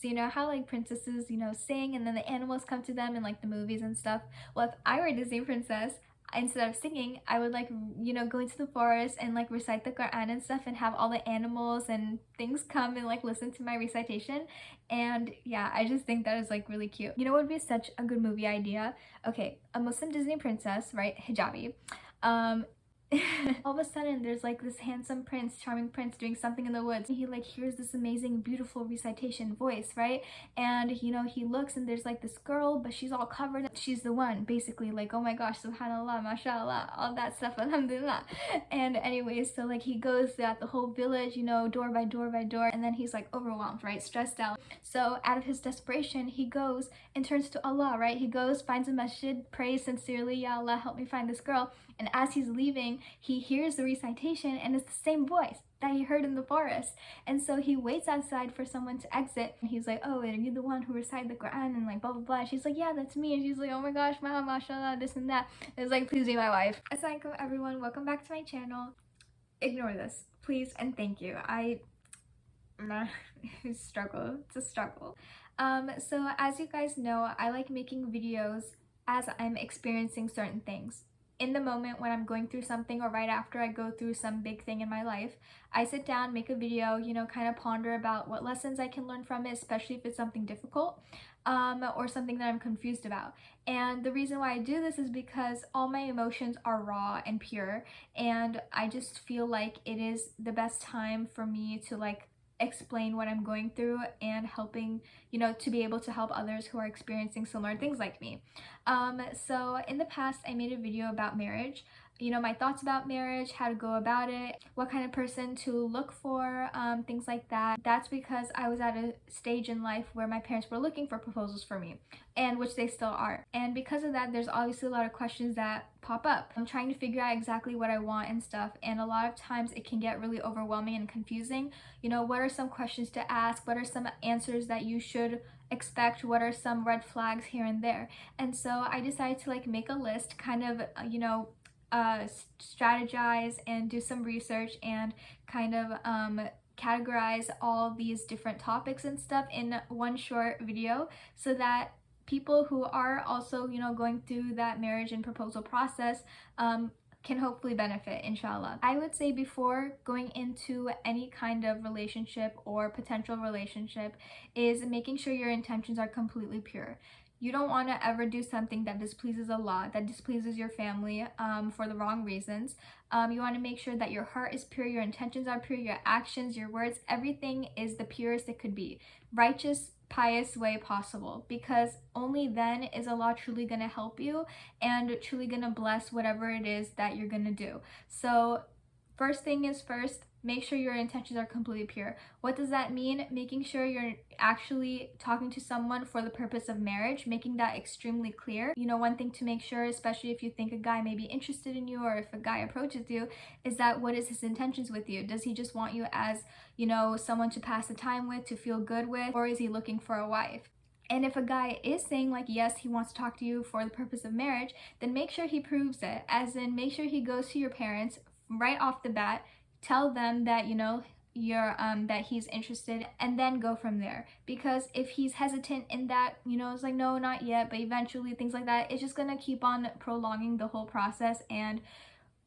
So you know how like princesses, you know, sing and then the animals come to them in like the movies and stuff? Well, if I were a Disney princess, instead of singing, I would like, you know, go into the forest and like recite the Quran and stuff and have all the animals and things come and like listen to my recitation. And yeah, I just think that is like really cute. You know what would be such a good movie idea? Okay, a Muslim Disney princess, right? Hijabi. Um, all of a sudden there's like this handsome prince, charming prince doing something in the woods. He like hears this amazing beautiful recitation voice, right? And you know, he looks and there's like this girl, but she's all covered up. She's the one, basically, like, oh my gosh, subhanallah, mashallah, all that stuff, alhamdulillah. And anyways, so like he goes throughout the whole village, you know, door by door by door, and then he's like overwhelmed, right? Stressed out. So out of his desperation, he goes and turns to Allah, right? He goes, finds a masjid, prays sincerely, Ya Allah, help me find this girl. And as he's leaving, he hears the recitation and it's the same voice that he heard in the forest. And so he waits outside for someone to exit. And he's like, oh, are you the one who recited the Quran? And like, blah, blah, blah. And she's like, yeah, that's me. And she's like, oh my gosh, mashallah, this and that. And it's like, please be my wife. Assalamualaikum everyone, welcome back to my channel. Ignore this, please, and thank you. Struggle, it's a struggle. So as you guys know, I like making videos as I'm experiencing certain things. In the moment when I'm going through something or right after I go through some big thing in my life, I sit down, make a video, you know, kind of ponder about what lessons I can learn from it, especially if it's something difficult or something that I'm confused about. And the reason why I do this is because all my emotions are raw and pure, and I just feel like it is the best time for me to like explain what I'm going through and helping, you know, to be able to help others who are experiencing similar things like me. So in the past, I made a video about marriage, you know, my thoughts about marriage, how to go about it, what kind of person to look for, things like that. That's because I was at a stage in life where my parents were looking for proposals for me, and which they still are. And because of that, there's obviously a lot of questions that pop up. I'm trying to figure out exactly what I want and stuff, and a lot of times it can get really overwhelming and confusing. You know, what are some questions to ask? What are some answers that you should expect? What are some red flags here and there? And so I decided to like make a list, kind of, you know, strategize and do some research and kind of categorize all these different topics and stuff in one short video, so that people who are also, you know, going through that marriage and proposal process can hopefully benefit, inshallah. I would say before going into any kind of relationship or potential relationship is making sure your intentions are completely pure. You don't want to ever do something that displeases Allah, that displeases your family for the wrong reasons. You want to make sure that your heart is pure, your intentions are pure, your actions, your words, everything is the purest it could be. Righteous, pious way possible, because only then is Allah truly going to help you and truly going to bless whatever it is that you're going to do. So first thing is first, make sure your intentions are completely pure. What does that mean? Making sure you're actually talking to someone for the purpose of marriage, making that extremely clear. You know, one thing to make sure, especially if you think a guy may be interested in you or if a guy approaches you, is that what is his intentions with you? Does he just want you as, you know, someone to pass the time with, to feel good with, or is he looking for a wife? And if a guy is saying like, yes, he wants to talk to you for the purpose of marriage, then make sure he proves it. As in, make sure he goes to your parents right off the bat, tell them that, you know, you're that he's interested, and then go from there. Because if he's hesitant in that, you know, it's like, no, not yet, but eventually, things like that, it's just gonna keep on prolonging the whole process, and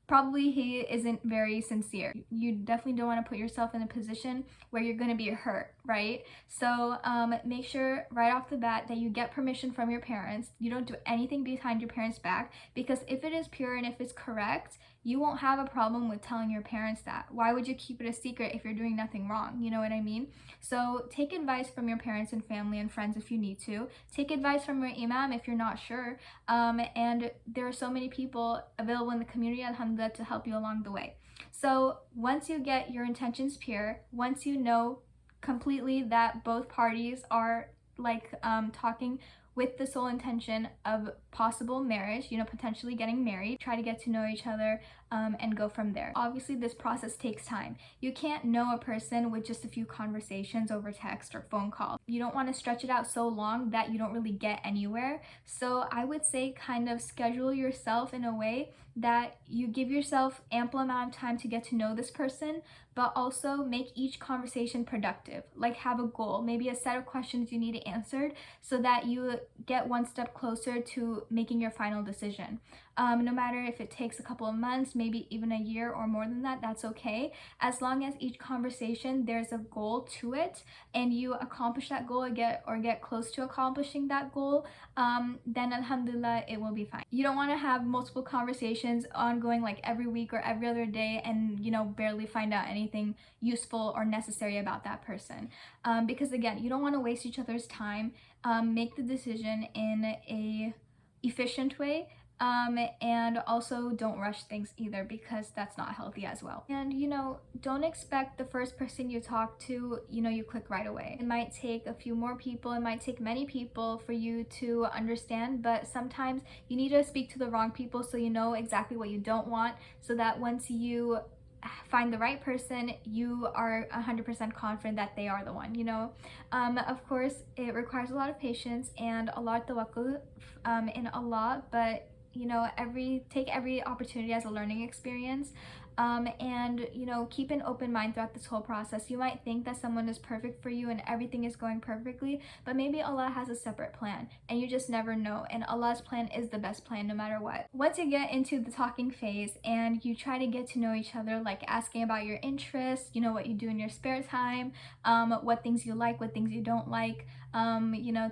probably he isn't very sincere. You definitely don't want to put yourself in a position where you're going to be hurt, right? So make sure right off the bat that you get permission from your parents. You don't do anything behind your parents' back, because if it is pure and if it's correct, you won't have a problem with telling your parents that. Why would you keep it a secret if you're doing nothing wrong? You know what I mean? So take advice from your parents and family and friends if you need to. Take advice from your imam if you're not sure. And there are so many people available in the community, alhamdulillah, to help you along the way. So once you get your intentions pure, once you know completely that both parties are like talking with the sole intention of possible marriage, you know, potentially getting married, try to get to know each other, and go from there. Obviously, this process takes time. You can't know a person with just a few conversations over text or phone call. You don't want to stretch it out so long that you don't really get anywhere. So I would say kind of schedule yourself in a way that you give yourself ample amount of time to get to know this person, but also make each conversation productive. Like have a goal, maybe a set of questions you need answered so that you get one step closer to making your final decision. No matter if it takes a couple of months, maybe even a year or more than that, that's okay. As long as each conversation there's a goal to it and you accomplish that goal or get close to accomplishing that goal, then alhamdulillah, it will be fine. You don't want to have multiple conversations ongoing like every week or every other day and barely find out anything useful or necessary about that person, because again, you don't want to waste each other's time. Make the decision in a efficient way, and also don't rush things either, because that's not healthy as well. And don't expect the first person you talk to, you click right away. It might take a few more people, it might take many people for you to understand, but sometimes you need to speak to the wrong people so you know exactly what you don't want, so that once you find the right person, you are 100% confident that they are the one. Of course, it requires a lot of patience and a lot of tawakkul in Allah, but take every opportunity as a learning experience, and keep an open mind throughout this whole process. You might think that someone is perfect for you and everything is going perfectly, but maybe Allah has a separate plan and you just never know, and Allah's plan is the best plan no matter what. Once you get into the talking phase and you try to get to know each other, like asking about your interests, what you do in your spare time, what things you like, what things you don't like,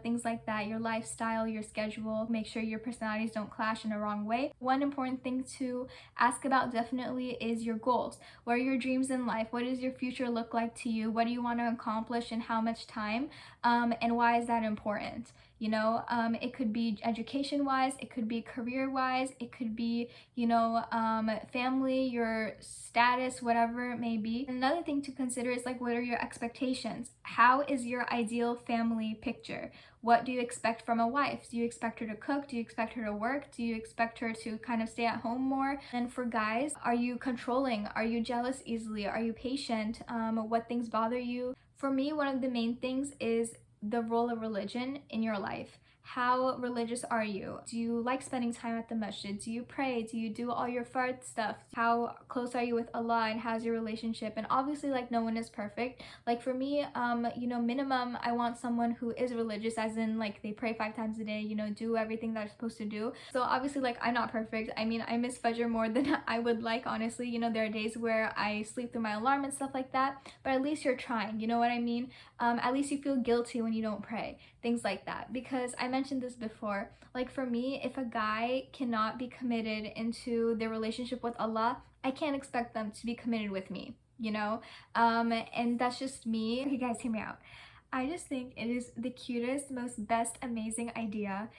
things like that, your lifestyle, your schedule, make sure your personalities don't clash in a wrong way. One important thing to ask about definitely is your goals. What are your dreams in life? What does your future look like to you? What do you want to accomplish in how much time? And why is that important? It could be education wise, it could be career wise, it could be family, your status, whatever it may be. Another thing to consider is like, what are your expectations? How is your ideal family picture? What do you expect from a wife? Do you expect her to cook? Do you expect her to work? Do you expect her to kind of stay at home more? And for guys, are you controlling? Are you jealous easily? Are you patient? What things bother you? For me, one of the main things is the role of religion in your life. How religious are you? Do you like spending time at the masjid? Do you pray? Do you do all your fard stuff? How close are you with Allah, and how's your relationship? And obviously, like, no one is perfect. Like for me, minimum, I want someone who is religious, as in like they pray 5 times a day, do everything that they're supposed to do. So obviously, like, I'm not perfect. I mean, I miss Fajr more than I would like, honestly. There are days where I sleep through my alarm and stuff like that, but at least you're trying, you know what I mean? At least you feel guilty when you don't pray, things like that. Because I mentioned this before, like for me, if a guy cannot be committed into their relationship with Allah, I can't expect them to be committed with me, and that's just me. Okay guys, hear me out. I just think it is the cutest, most best, amazing idea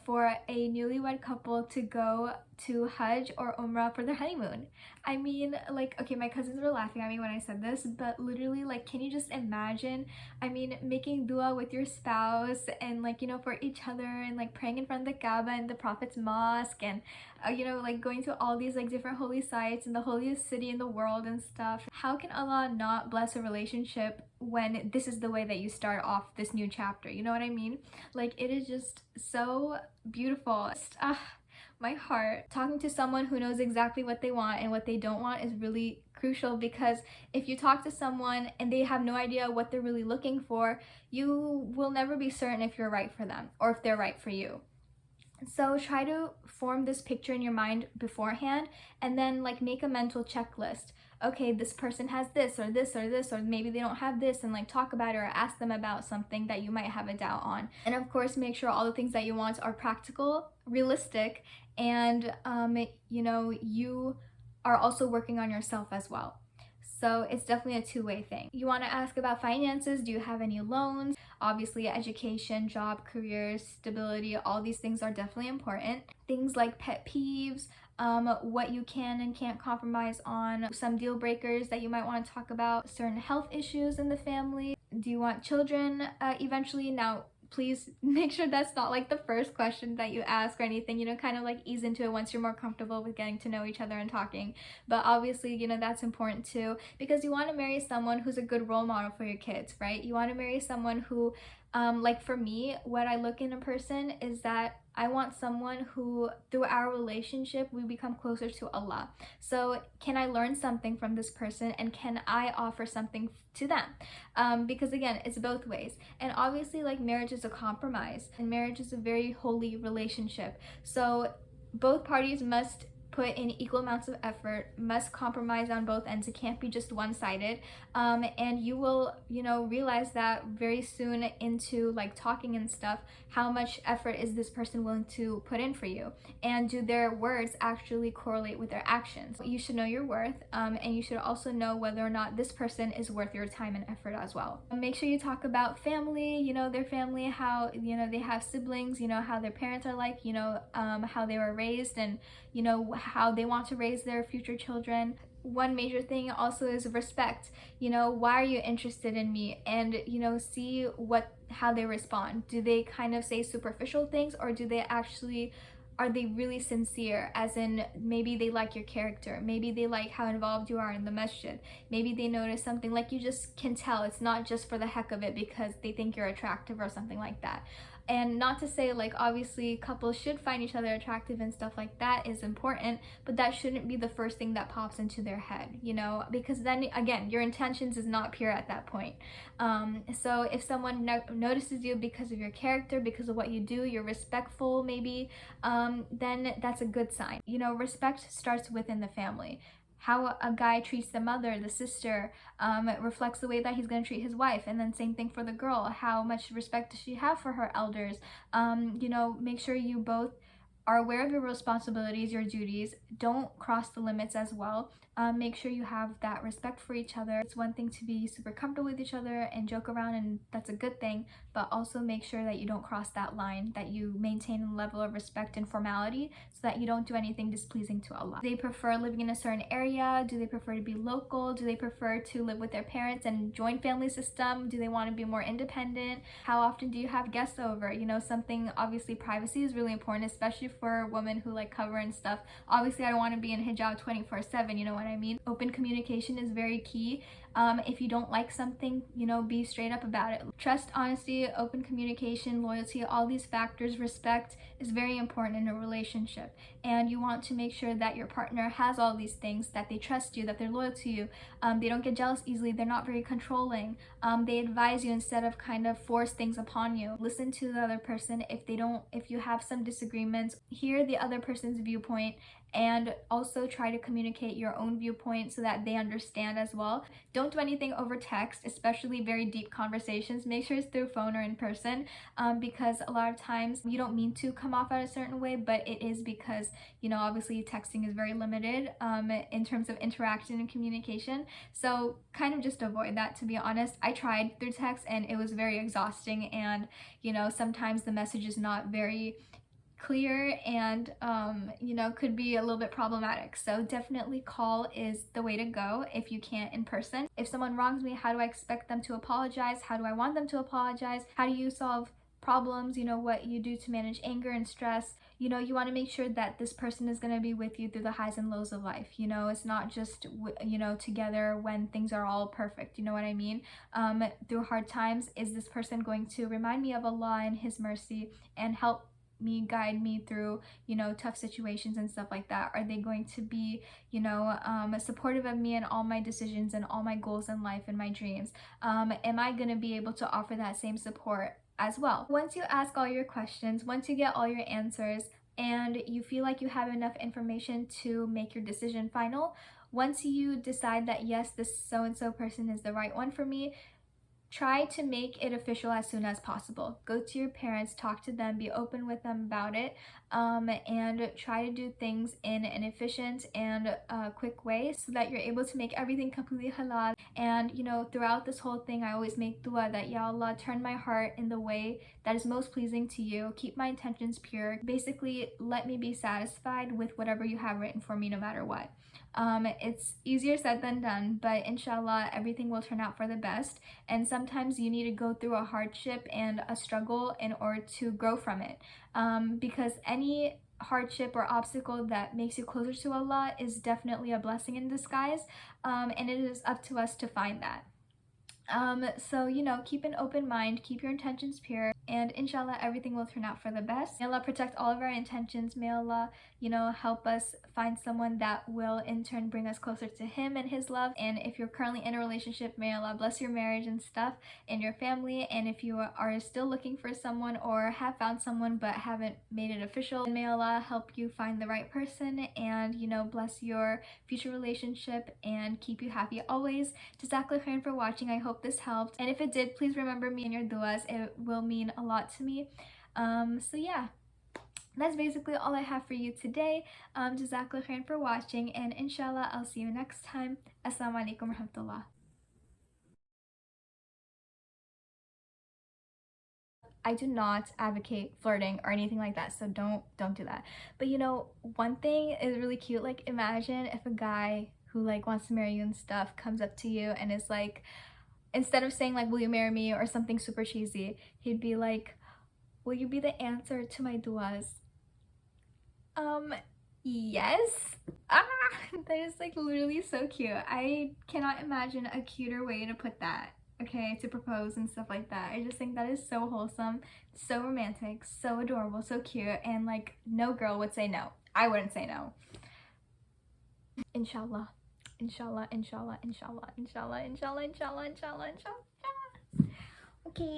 for a newlywed couple to go to Hajj or Umrah for their honeymoon. I mean, like, okay, my cousins were laughing at me when I said this, but literally, like, can you just imagine, making dua with your spouse and, like, for each other, and, like, praying in front of the Kaaba and the Prophet's mosque, and, like, going to all these, like, different holy sites in the holiest city in the world and stuff. How can Allah not bless a relationship when this is the way that you start off this new chapter? You know what I mean? Like, it is just so beautiful. My heart. Talking to someone who knows exactly what they want and what they don't want is really crucial, because if you talk to someone and they have no idea what they're really looking for, you will never be certain if you're right for them or if they're right for you. So try to form this picture in your mind beforehand, and then like make a mental checklist. Okay, this person has this or this or this, or maybe they don't have this, and like talk about it or ask them about something that you might have a doubt on. And of course, make sure all the things that you want are practical, realistic, and you are also working on yourself as well. So it's definitely a two-way thing. You want to ask about finances. Do you have any loans? Obviously, education, job, career, stability, all these things are definitely important. Things like pet peeves, what you can and can't compromise on, some deal breakers that you might want to talk about, certain health issues in the family. Do you want children eventually? Now, please make sure that's not like the first question that you ask or anything, you know, kind of like ease into it once you're more comfortable with getting to know each other and talking. But obviously, you know, that's important too, because you want to marry someone who's a good role model for your kids, right? You want to marry someone who, like for me, what I look in a person is that I want someone who, through our relationship, we become closer to Allah. So, can I learn something from this person, and can I offer something to them? Because again, it's both ways. And obviously, like, marriage is a compromise, and marriage is a very holy relationship. So, both parties must put in equal amounts of effort, must compromise on both ends. It can't be just one-sided. And you will, you know, realize that very soon into like talking and stuff, how much effort is this person willing to put in for you, and do their words actually correlate with their actions. You should know your worth, and you should also know whether or not this person is worth your time and effort as well. Make sure you talk about family, you know, their family, how, you know, they have siblings, you know, how their parents are like, you know, how they were raised, and you know, how they want to raise their future children. One major thing also is respect. You know, why are you interested in me? And you know, see how they respond. Do they kind of say superficial things, or do they actually, are they really sincere? As in, maybe they like your character, maybe they like how involved you are in the masjid, maybe they notice something, like you just can tell it's not just for the heck of it because they think you're attractive or something like that. And not to say, like, obviously couples should find each other attractive and stuff like that is important, but that shouldn't be the first thing that pops into their head, you know, because then again, your intentions is not pure at that point. So if someone notices you because of your character, because of what you do, you're respectful maybe, then that's a good sign. You know, respect starts within the family. How a guy treats the mother, the sister, reflects the way that he's going to treat his wife. And then same thing for the girl. How much respect does she have for her elders? You know, make sure you both are aware of your responsibilities, your duties. Don't cross the limits as well. Make sure you have that respect for each other. It's one thing to be super comfortable with each other and joke around, and that's a good thing, but also make sure that you don't cross that line, that you maintain a level of respect and formality so that you don't do anything displeasing to Allah. Do they prefer living in a certain area? Do they prefer to be local? Do they prefer to live with their parents and joint family system? Do they want to be more independent? How often do you have guests over? You know, something, obviously privacy is really important, especially for women who like cover and stuff. Obviously I don't want to be in hijab 24/7, you know what I mean? Open communication is very key. If you don't like something, you know, be straight up about it. Trust, honesty, open communication, loyalty, all these factors, respect is very important in a relationship. And you want to make sure that your partner has all these things, that they trust you, that they're loyal to you, they don't get jealous easily, they're not very controlling, they advise you instead of kind of force things upon you. Listen to the other person. If you have some disagreements, hear the other person's viewpoint, and also try to communicate your own viewpoint so that they understand as well. Don't do anything over text, especially very deep conversations. Make sure it's through phone or in person, because a lot of times you don't mean to come off at a certain way, but it is because, you know, obviously texting is very limited in terms of interaction and communication. So kind of just avoid that, to be honest. I tried through text and it was very exhausting, and you know, sometimes the message is not very clear and you know, could be a little bit problematic. So definitely call is the way to go if you can't in person. If someone wrongs me, how do I expect them to apologize? How do I want them to apologize? How do you solve problems? You know, what you do to manage anger and stress. You know, you want to make sure that this person is going to be with you through the highs and lows of life. You know, it's not just, you know, together when things are all perfect. You know what I mean? Through hard times, is this person going to remind me of Allah and His mercy and help me, guide me through, you know, tough situations and stuff like that? Are they going to be, you know, supportive of me in all my decisions and all my goals in life and my dreams? Am I going to be able to offer that same support as well? Once you ask all your questions, once you get all your answers, and you feel like you have enough information to make your decision final, once you decide that yes, this so-and-so person is the right one for me, try to make it official as soon as possible. Go to your parents, talk to them, be open with them about it, and try to do things in an efficient and quick way so that you're able to make everything completely halal. And you know, throughout this whole thing, I always make dua that, Ya Allah, turn my heart in the way that is most pleasing to you. Keep my intentions pure. Basically, let me be satisfied with whatever you have written for me, no matter what. It's easier said than done, but inshallah, everything will turn out for the best. And sometimes you need to go through a hardship and a struggle in order to grow from it. Because any hardship or obstacle that makes you closer to Allah is definitely a blessing in disguise, and it is up to us to find that. So, you know, keep an open mind, keep your intentions pure, and inshallah, everything will turn out for the best. May Allah protect all of our intentions. May Allah, you know, help us find someone that will in turn bring us closer to Him and His love. And if you're currently in a relationship, may Allah bless your marriage and stuff and your family. And if you are still looking for someone or have found someone but haven't made it official, may Allah help you find the right person and, you know, bless your future relationship and keep you happy always. Jazakallah khairan for watching. I hope this helped, and if it did, please remember me in your duas. It will mean a lot to me. So yeah, that's basically all I have for you today. Jazakallah khairan for watching, and inshallah I'll see you next time. Assalamu alaikum warahmatullah. I do not advocate flirting or anything like that, so don't do that. But you know, one thing is really cute. Like, imagine if a guy who like wants to marry you and stuff comes up to you and is like, instead of saying like, will you marry me, or something super cheesy, he'd be like, will you be the answer to my duas? Yes. Ah, that is like literally so cute. I cannot imagine a cuter way to put that, okay, to propose and stuff like that. I just think that is so wholesome, so romantic, so adorable, so cute, and like no girl would say no. I wouldn't say no. Inshallah. Inshallah, inshallah, inshallah, inshallah, inshallah, inshallah, inshallah, inshallah. Okay.